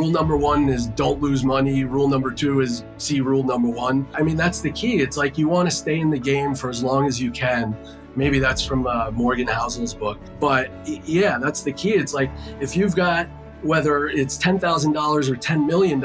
rule number one is don't lose money. Rule number two is see rule number one. I mean, that's the key. It's like you want to stay in the game for as long as you can. Maybe that's from Morgan Housel's book. But yeah, that's the key. It's like if you've got, whether it's $10,000 or $10 million,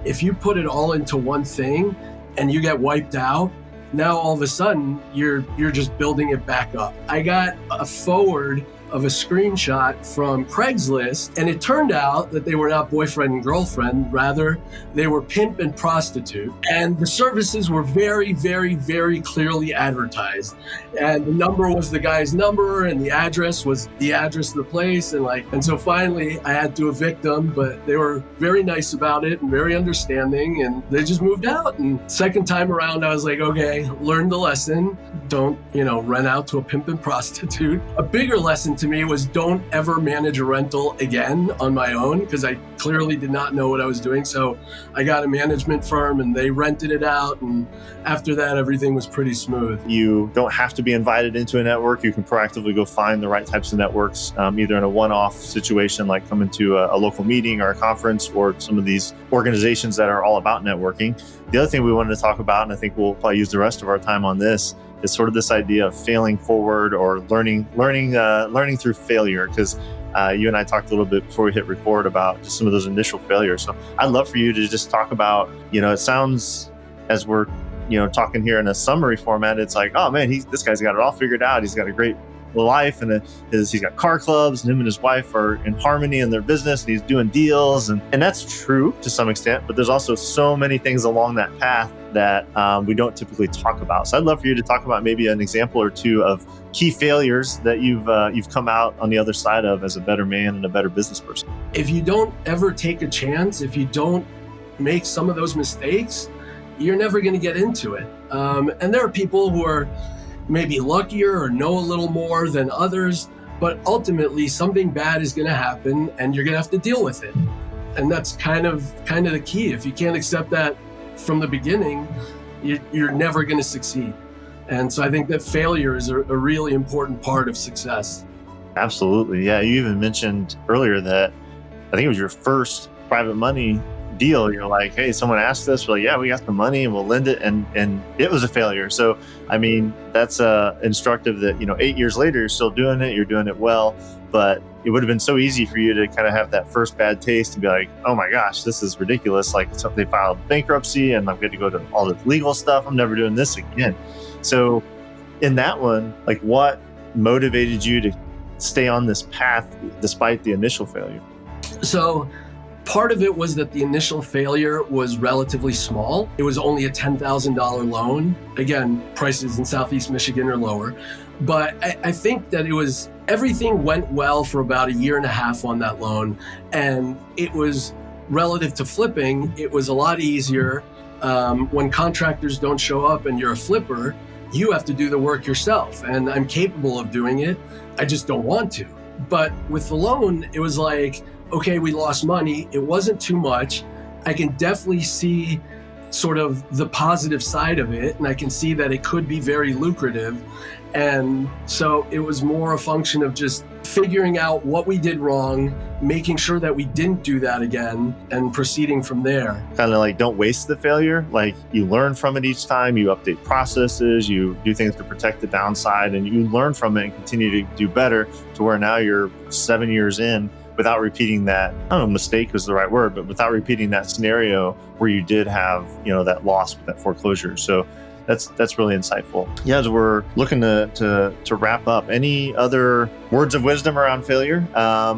if you put it all into one thing and you get wiped out, now all of a sudden you're just building it back up. I got a forward of a screenshot from Craigslist, and it turned out that they were not boyfriend and girlfriend, rather they were pimp and prostitute. And the services were very, very, very clearly advertised. And the number was the guy's number, and the address was the address of the place. And so finally I had to evict them, but they were very nice about it and very understanding, and they just moved out. And second time around, I was like, okay, learn the lesson. Don't, rent out to a pimp and prostitute. A bigger lesson to me was don't ever manage a rental again on my own, because I clearly did not know what I was doing. So I got a management firm and they rented it out. And after that, everything was pretty smooth. You don't have to be invited into a network. You can proactively go find the right types of networks, either in a one-off situation, like coming to a local meeting or a conference, or some of these organizations that are all about networking. The other thing we wanted to talk about, and I think we'll probably use the rest of our time on this, is sort of this idea of failing forward, or learning through failure. Because you and I talked a little bit before we hit record about just some of those initial failures. So I'd love for you to just talk about, it sounds, as we're, talking here in a summary format, it's like, oh man, this guy's got it all figured out. He's got a great life, and he's got car clubs, and him and his wife are in harmony in their business, and he's doing deals. And that's true to some extent, but there's also so many things along that path that we don't typically talk about. So I'd love for you to talk about maybe an example or two of key failures that you've come out on the other side of as a better man and a better business person. If you don't ever take a chance, if you don't make some of those mistakes, you're never going to get into it. And there are people who are maybe luckier or know a little more than others, but ultimately something bad is going to happen and you're going to have to deal with it. And that's kind of the key. If you can't accept that from the beginning, you're never going to succeed. And so I think that failure is a really important part of success. Absolutely. Yeah. You even mentioned earlier that I think it was your first private money deal. You're like, hey, someone asked us, we're like, yeah, we got the money and we'll lend it. And it was a failure. So, I mean, that's instructive that, 8 years later, you're still doing it, you're doing it well, but it would have been so easy for you to kind of have that first bad taste and be like, oh my gosh, this is ridiculous. Like, they filed bankruptcy and I'm going to go to all the legal stuff. I'm never doing this again. So in that one, like, what motivated you to stay on this path despite the initial failure? So part of it was that the initial failure was relatively small. It was only a $10,000 loan. Again, prices in Southeast Michigan are lower. But I think that everything went well for about a year and a half on that loan. And it was relative to flipping, it was a lot easier. When contractors don't show up and you're a flipper, you have to do the work yourself. And I'm capable of doing it. I just don't want to. But with the loan, it was like, okay, we lost money. It wasn't too much. I can definitely see sort of the positive side of it. And I can see that it could be very lucrative. And so it was more a function of just figuring out what we did wrong, making sure that we didn't do that again, and proceeding from there. Kind of like, don't waste the failure. Like, you learn from it each time, you update processes, you do things to protect the downside, and you learn from it and continue to do better to where now you're 7 years in without repeating that, I don't know, mistake is the right word, but without repeating that scenario where you did have, that loss with that foreclosure. So that's really insightful. Yeah, as we're looking to wrap up, any other words of wisdom around failure?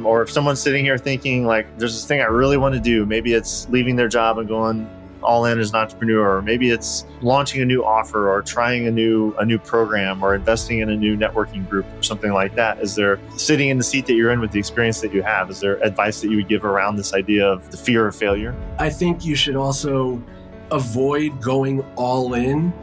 Or if someone's sitting here thinking like, there's this thing I really want to do, maybe it's leaving their job and going all in as an entrepreneur, or maybe it's launching a new offer, or trying a new program, or investing in a new networking group or something like that. Is there, sitting in the seat that you're in with the experience that you have, is there advice that you would give around this idea of the fear of failure? I think you should also avoid going all in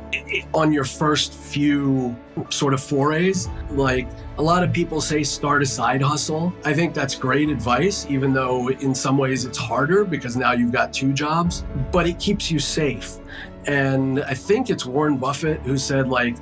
on your first few sort of forays. Like, a lot of people say start a side hustle. I think that's great advice, even though in some ways it's harder because now you've got 2 jobs, but it keeps you safe. And I think it's Warren Buffett who said, like,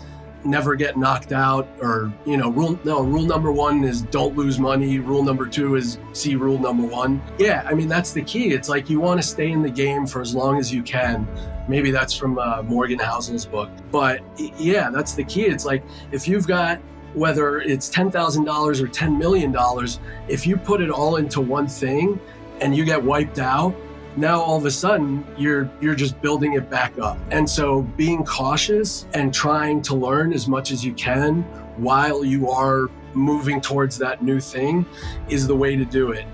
never get knocked out, or, rule number one is don't lose money. Rule number two is see rule number one. Yeah, I mean, that's the key. It's like you want to stay in the game for as long as you can. Maybe that's from Morgan Housel's book. But yeah, that's the key. It's like if you've got, whether it's $10,000 or $10 million, if you put it all into one thing and you get wiped out, now all of a sudden you're just building it back up. And so being cautious and trying to learn as much as you can while you are moving towards that new thing is the way to do it.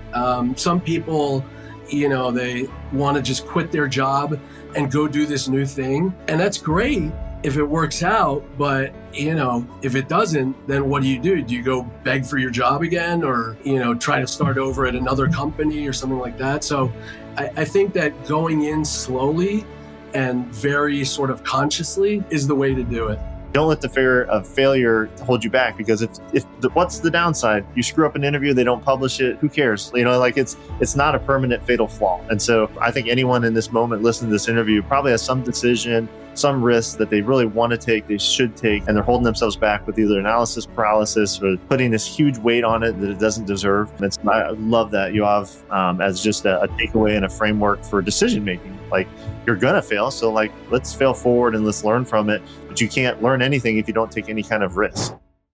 Some people, they want to just quit their job and go do this new thing. And that's great if it works out, but if it doesn't, then what do? Do you go beg for your job again, or try to start over at another company or something like that? So I think that going in slowly and very sort of consciously is the way to do it. Don't let the fear of failure hold you back, because what's the downside? You screw up an interview, they don't publish it, who cares? It's not a permanent fatal flaw. And so I think anyone in this moment listening to this interview probably has some decision, some risk that they really want to take, they should take, and they're holding themselves back with either analysis paralysis or putting this huge weight on it that it doesn't deserve. I love that, Yoav, as just a takeaway and a framework for decision making. Like, you're gonna fail, so let's fail forward and let's learn from it. But you can't learn anything if you don't take any kind of risk.